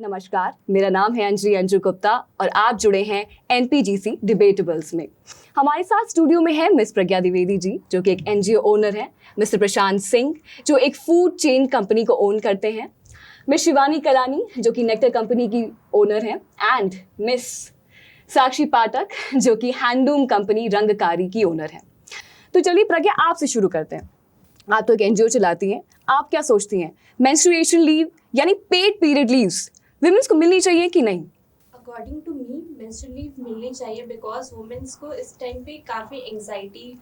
नमस्कार, मेरा नाम है अंजलि अंजू गुप्ता और आप जुड़े हैं एनपीजीसी डिबेटेबल्स में। हमारे साथ स्टूडियो में है मिस प्रज्ञा द्विवेदी जी, जो कि एक एनजीओ ओनर है, मिस्टर प्रशांत सिंह, जो एक फूड चेन कंपनी को ओन करते हैं, मिस शिवानी कलानी, जो कि नेक्टर कंपनी की ओनर है, एंड मिस साक्षी पाठक, जो कि हैंडलूम कंपनी रंगकारी की ओनर है। तो चलिए प्रज्ञा, आपसे शुरू करते हैं। आप तो एक एनजीओ चलाती हैं, आप क्या सोचती हैं, मेंस्ट्रुएशन लीव यानी पेड पीरियड लीव्स विमेंस को मिलनी चाहिए कि नहीं? According to me menstrual leave मिलनी चाहिए बिकॉज वुमेन्स को इस टाइम पे काफ़ी एंग्जाइटी,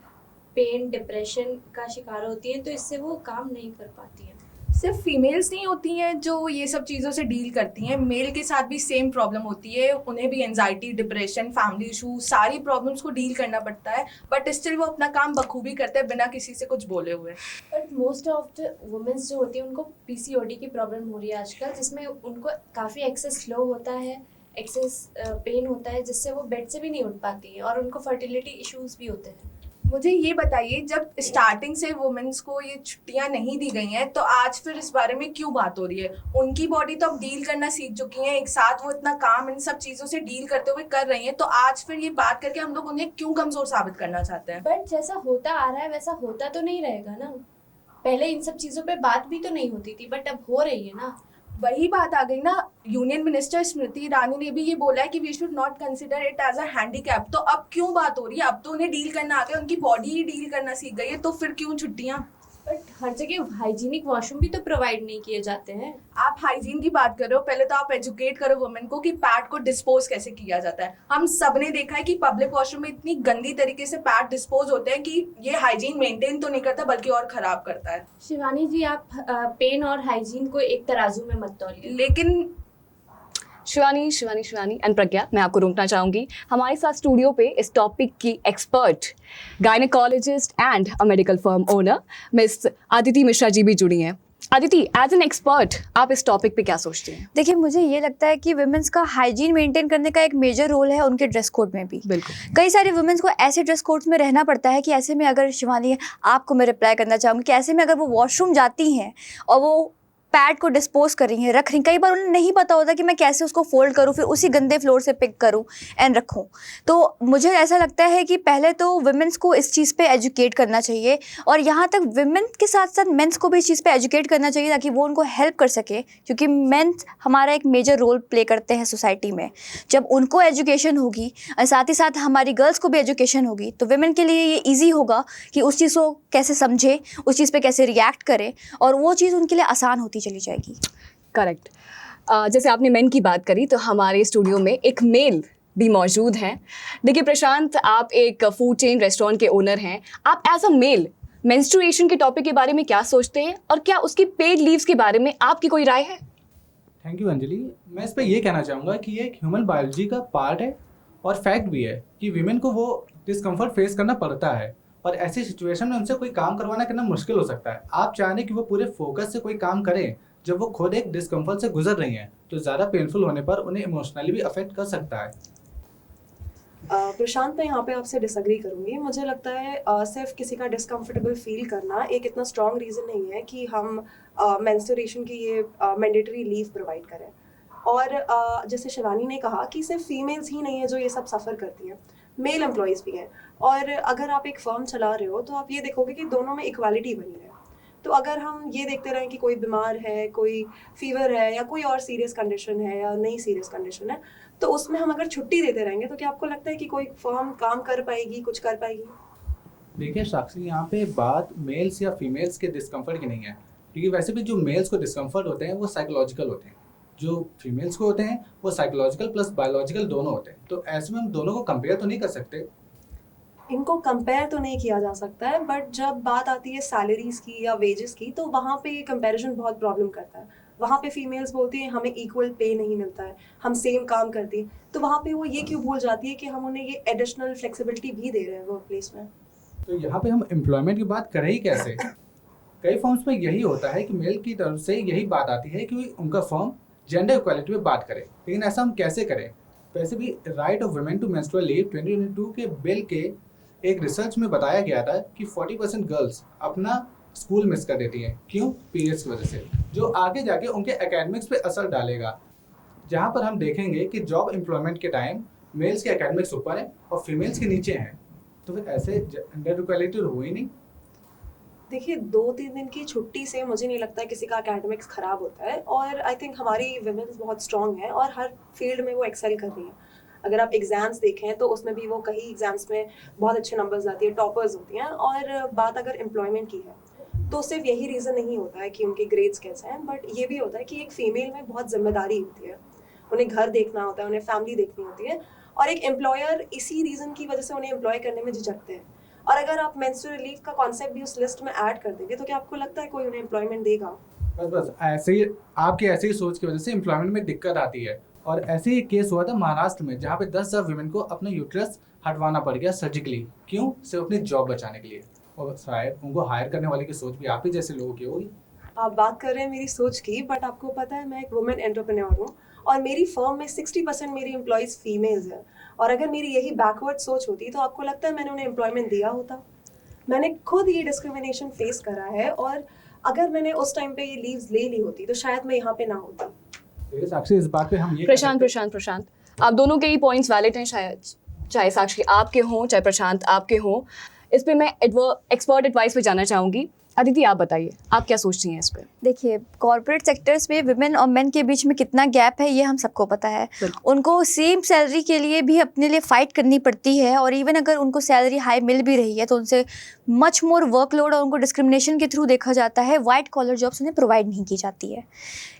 पेन, डिप्रेशन का शिकार होती है, तो इससे वो काम नहीं कर पाती हैं। सिर्फ फीमेल्स नहीं होती हैं जो ये सब चीज़ों से डील करती हैं, मेल के साथ भी सेम प्रॉब्लम होती है। उन्हें भी एंजाइटी, डिप्रेशन, फैमिली इशू, सारी प्रॉब्लम्स को डील करना पड़ता है, बट स्टिल वो अपना काम बखूबी करते हैं बिना किसी से कुछ बोले हुए। But most of the womens जो होती हैं उनको पीसीओडी की प्रॉब्लम हो रही है आजकल, जिसमें उनको काफ़ी एक्सेस फ्लो होता है, एक्सेस पेन होता है, जिससे वो बेड से भी नहीं उठ पाती हैं और उनको फर्टिलिटी इश्यूज भी होते हैं। मुझे ये बताइए, जब स्टार्टिंग से वुमेन्स को ये छुट्टियां नहीं दी गई हैं, तो आज फिर इस बारे में क्यों बात हो रही है? उनकी बॉडी तो अब डील करना सीख चुकी हैं, एक साथ वो इतना काम इन सब चीज़ों से डील करते हुए कर रही हैं, तो आज फिर ये बात करके हम लोग उन्हें क्यों कमज़ोर साबित करना चाहते हैं? बट जैसा होता आ रहा है वैसा होता तो नहीं रहेगा ना। पहले इन सब चीज़ों पे बात भी तो नहीं होती थी, बट अब हो रही है ना। वही बात आ गई ना, यूनियन मिनिस्टर स्मृति ईरानी ने भी ये बोला है कि we should not consider it as a handicap. तो अब क्यों बात हो रही है? अब तो उन्हें डील करना आ गया, उनकी बॉडी ही डील करना सीख गई है, तो फिर क्यों छुट्टियां? बट हर जगह हाइजीनिक वॉशरूम भी तो प्रोवाइड नहीं किए जाते हैं। आप हाइजीन की बात कर रहे हो, पहले तो आप एजुकेट करो वुमेन को कि पैड को डिस्पोज कैसे किया जाता है। हम सब ने देखा है कि पब्लिक वॉशरूम में इतनी गंदी तरीके से पैड डिस्पोज होते हैं कि ये हाइजीन मेंटेन तो नहीं करता बल्कि और खराब करता है। शिवानी जी, आप पेन और हाइजीन को एक तराजू में मत तौलिए। लेकिन शिवानी एंड प्रज्ञा, मैं आपको रोकना चाहूंगी। हमारे साथ स्टूडियो पे इस टॉपिक की expert, gynaecologist and a medical firm owner miss Aditi Mishra ji भी जुड़ी हैं। आदिति, एज एन एक्सपर्ट, आप इस टॉपिक पे क्या सोचते हैं? देखिए, मुझे ये लगता है कि वुमेन्स का हाइजीन मेंटेन करने का एक मेजर रोल है उनके ड्रेस कोड में भी। बिल्कुल। कई सारे वुमेन्स को ऐसे ड्रेस कोड्स में रहना पड़ता है कि ऐसे में अगर शिवानी, आपको मैं रिप्लाई करना चाहूँगी कि ऐसे में अगर वो वॉशरूम जाती हैं और वो पैड को डिस्पोज कर रही हैं, रख रही हैं, कई बार उन्हें नहीं पता होता कि मैं कैसे उसको फोल्ड करूँ, फिर उसी गंदे फ्लोर से पिक करूँ एंड रखूँ। तो मुझे ऐसा लगता है कि पहले तो वुमेन्स को इस चीज़ पे एजुकेट करना चाहिए, और यहाँ तक वुमेन के साथ साथ मेंस को भी इस चीज़ पे एजुकेट करना चाहिए ताकि वो उनको हेल्प कर सके, क्योंकि मेंस हमारा एक मेजर रोल प्ले करते हैं सोसाइटी में। जब उनको एजुकेशन होगी और साथ ही साथ हमारी गर्ल्स को भी एजुकेशन होगी, तो वुमेन के लिए ये ईजी होगा कि उस चीज़ को कैसे समझे, उस चीज़ पे कैसे रिएक्ट करे, और वो चीज़ उनके लिए आसान होती चली जाएगी। करेक्ट। जैसे आपने मेन की बात करी, तो हमारे स्टूडियो में एक मेल भी मौजूद हैं। देखिए प्रशांत, आप एक फूड चेन रेस्टोरेंट के ओनर हैं। आप एज अ मेल मेंस्ट्रुएशन के टॉपिक के बारे में क्या सोचते हैं, और क्या उसकी पेड लीव्स के बारे में आपकी कोई राय है? Thank you Anjali. मैं इस पर ये कहना चाहूँगा कि ये एक ह्यूमन बायोलॉजी का पार्ट है और फैक्ट भी है कि वीमेन को वो डिस्कम्फर्ट फेस करना पड़ता है, और ऐसी सिचुएशन में उनसे कोई काम करवाना कितना मुश्किल हो सकता है। आप चाहें कि वो पूरे फोकस से कोई काम करें जब वो खुद एक डिस्कम्फर्ट से गुजर रही हैं, तो ज़्यादा पेनफुल होने पर उन्हें इमोशनली भी अफेक्ट कर सकता है। प्रशांत, मैं यहाँ पे आपसे डिसएग्री करूँगी। मुझे लगता है सिर्फ किसी का डिस्कम्फर्टेबल फील करना एक इतना स्ट्रॉन्ग रीज़न नहीं है कि हम मेंस्ट्रुएशन की ये मैंडेटरी लीव प्रोवाइड करें। और जैसे शिवानी ने कहा कि सिर्फ फीमेल्स ही नहीं है जो ये सब सफ़र करती हैं, मेल एम्प्लॉयज़ भी हैं। और अगर आप एक फर्म चला रहे हो तो आप ये देखोगे कि दोनों में इक्वालिटी बनी है। तो अगर हम ये देखते रहें कि कोई बीमार है, कोई फीवर है, या कोई और सीरियस कंडीशन है या नहीं सीरियस कंडीशन है, तो उसमें हम अगर छुट्टी देते रहेंगे तो क्या आपको लगता है कि कोई फर्म काम कर पाएगी, कुछ कर पाएगी? देखिए साक्षी, यहाँ पे बात मेल्स या फीमेल्स के डिस्कम्फर्ट की नहीं है, क्योंकि वैसे भी जो मेल्स को डिस्कम्फर्ट होते हैं वो साइकोलॉजिकल होते हैं, जो फीमेल्स को होते हैं वो साइकोलॉजिकल प्लस बायोलॉजिकल दोनों होते हैं। तो ऐसे में हम दोनों को कंपेयर तो नहीं कर सकते। इनको कंपेयर तो नहीं किया जा सकता है, बट जब बात आती है सैलरीज की या वेजेस की, तो वहाँ पे कंपैरिजन बहुत प्रॉब्लम करता है। वहाँ पे फीमेल्स बोलती हैं हमें इक्वल पे नहीं मिलता है, हम सेम काम करती हैं, तो वहाँ पे वो ये क्यों भूल जाती है कि हम उन्हें ये एडिशनल फ्लेक्सिबिलिटी भी दे रहे हैं वर्क प्लेस में। तो यहाँ पे हम एम्प्लॉयमेंट की बात करें ही कैसे? कई फर्म्स में यही होता है कि मेल की तरफ से यही बात आती है कि उनका फर्म जेंडर इक्वालिटी पे बात करे, लेकिन ऐसा हम कैसे करें? वैसे भी right of women to menstrual leave 2022 के बिल के एक रिसर्च में बताया गया था कि 40% गर्ल्स अपना स्कूल मिस कर देती हैं। क्यों? पीरियड्स की वजह से, जो आगे जाके उनके एकेडमिक्स पे असर डालेगा। जहाँ पर हम देखेंगे कि जॉब एम्प्लॉयमेंट के टाइम मेल्स के एकेडमिक्स ऊपर है और फीमेल्स के नीचे हैं, तो फिर ऐसे जेंडर इक्वालिटी हो ही नहीं। देखिए 2-3 दिन की छुट्टी से मुझे नहीं लगता है किसी का एकेडमिक्स ख़राब होता है, और आई थिंक हमारी विमेंस बहुत स्ट्रॉन्ग हैं और हर फील्ड में वो एक्सेल कर रही हैं। अगर आप एग्ज़ाम्स देखें तो उसमें भी वो कई एग्ज़ाम्स में बहुत अच्छे नंबर्स लाती है, टॉपर्स होती हैं। और बात अगर एम्प्लॉयमेंट की है तो सिर्फ यही रीज़न नहीं होता है कि उनके ग्रेड्स कैसे हैं, बट ये भी होता है कि एक फ़ीमेल में बहुत जिम्मेदारी होती है, उन्हें घर देखना होता है, उन्हें फैमिली देखनी होती है, और एक एम्प्लॉयर इसी रीज़न की वजह से उन्हें एम्प्लॉय करने में झिझकते हैं। और अगर आप मेंस्ट्रुअल लीव का कॉन्सेप्ट भी उस लिस्ट में ऐड कर देंगे तो क्या आपको लगता है कोई उन्हें एम्प्लॉयमेंट देगा? बस ऐसे ही आपकी ऐसी ही सोच की वजह से एम्प्लॉयमेंट में दिक्कत आती है। और ऐसे ही केस हुआ था महाराष्ट्र में, जहाँ पे 10,000 वुमेन को अपना यूट्रस हटवाना पड़ गया सर्जिकली। क्यों? सिर्फ अपनी जॉब बचाने के लिए। और शायद उनको हायर करने वाले की सोच भी आप ही जैसे लोगों की होगी। आप बात कर रहे हैं मेरी सोच की, बट आपको पता है मैं एक वुमेन एंटरप्रेन्योर हूँ और मेरी फर्म में 60% मेरी एम्प्लॉयज़ फीमेल्स हैं। और अगर मेरी यही बैकवर्ड सोच होती तो आपको लगता है मैंने उन्हें एम्प्लॉयमेंट दिया होता? मैंने खुद ये डिस्क्रिमिनेशन फेस करा है, और अगर मैंने उस टाइम पे ये लीव्स ले ली होती तो शायद मैं यहाँ पे ना होती। देखिए साक्षी, इस बात पे हम ये प्रशांत, आप दोनों के ही पॉइंट्स वैलिड हैं, शायद चाहे साक्षी आपके हों चाहे प्रशांत आपके हों। इस पे मैं एक्सपर्ट एडवाइस पे जाना चाहूँगी। अदिति, आप बताइए, आप क्या सोचती हैं इस पे? देखिए, कॉर्पोरेट सेक्टर्स में विमेन और मेन के बीच में कितना गैप है ये हम सबको पता है। उनको सेम सैलरी के लिए भी अपने लिए फ़ाइट करनी पड़ती है, और इवन अगर उनको सैलरी हाई मिल भी रही है तो उनसे मच मोर वर्कलोड और उनको डिस्क्रिमिनेशन के थ्रू देखा जाता है। वाइट कॉलर जॉब्स उन्हें प्रोवाइड नहीं की जाती है।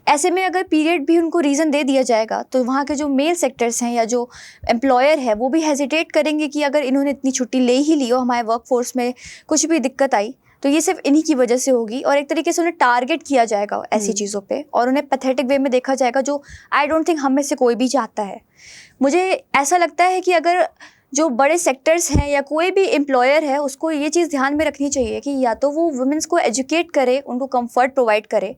ऐसे में अगर पीरियड भी उनको रीज़न दे दिया जाएगा तो वहाँ के जो मेल सेक्टर्स हैं या जो एम्प्लॉयर है वो भी हेजिटेट करेंगे कि अगर इन्होंने इतनी छुट्टी ले ही ली और हमारे वर्कफोर्स में कुछ भी दिक्कत आई तो ये सिर्फ इन्हीं की वजह से होगी, और एक तरीके से उन्हें टारगेट किया जाएगा ऐसी चीज़ों पे, और उन्हें पैथेटिक वे में देखा जाएगा, जो आई डोंट थिंक हम में से कोई भी चाहता है। मुझे ऐसा लगता है कि अगर जो बड़े सेक्टर्स हैं या कोई भी एम्प्लॉयर है उसको ये चीज़ ध्यान में रखनी चाहिए कि या तो वो वुमेन्स को एजुकेट करे, उनको कंफर्ट प्रोवाइड करे,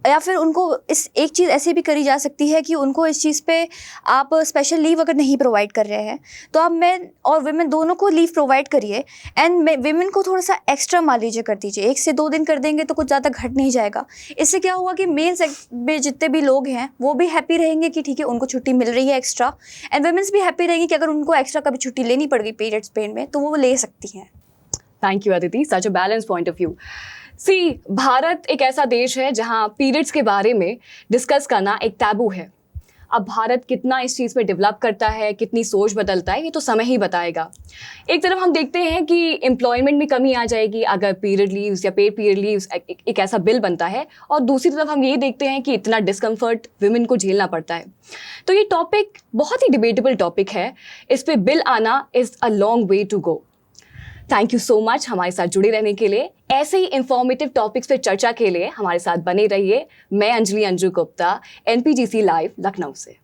या फिर उनको इस एक चीज़ ऐसे भी करी जा सकती है कि उनको इस चीज़ पे आप स्पेशल लीव अगर नहीं प्रोवाइड कर रहे हैं तो आप मेन और वुमेन दोनों को लीव प्रोवाइड करिए, एंड वुमेन को थोड़ा सा एक्स्ट्रा मान लीजिए कर दीजिए। 1 से 2 दिन कर देंगे तो कुछ ज़्यादा घट नहीं जाएगा। इससे क्या हुआ कि मेल में जितने भी लोग हैं वो भी हैप्पी रहेंगे कि ठीक है उनको छुट्टी मिल रही है एक्स्ट्रा, एंड वुमेन्स भी हैप्पी रहेंगी कि अगर उनको एक्स्ट्रा कभी छुट्टी लेनी पड़ गई पीरियड्स पेन में तो वो ले सकती हैं। Thank you Aditi, such a balance point of view. Bharat एक ऐसा देश है जहां पीरियड्स के बारे में डिस्कस करना एक टैबू है। अब भारत कितना इस चीज़ में डेवलप करता है, कितनी सोच बदलता है, ये तो समय ही बताएगा। एक तरफ हम देखते हैं कि एम्प्लॉयमेंट में कमी आ जाएगी अगर पीरियड लीव्स या पेड पीरियड लीव्स एक ऐसा बिल बनता है, और दूसरी तरफ हम ये देखते हैं कि इतना डिस्कम्फर्ट विमेन को झेलना पड़ता है। तो ये टॉपिक बहुत ही डिबेटेबल टॉपिक है, इस पर बिल आना is a long way to go. Thank you so much हमारे साथ जुड़े रहने के लिए। ऐसे ही इंफॉर्मेटिव टॉपिक्स पे चर्चा के लिए हमारे साथ बने रहिए। मैं अंजलि अंजू गुप्ता, NPGC लाइव लखनऊ से।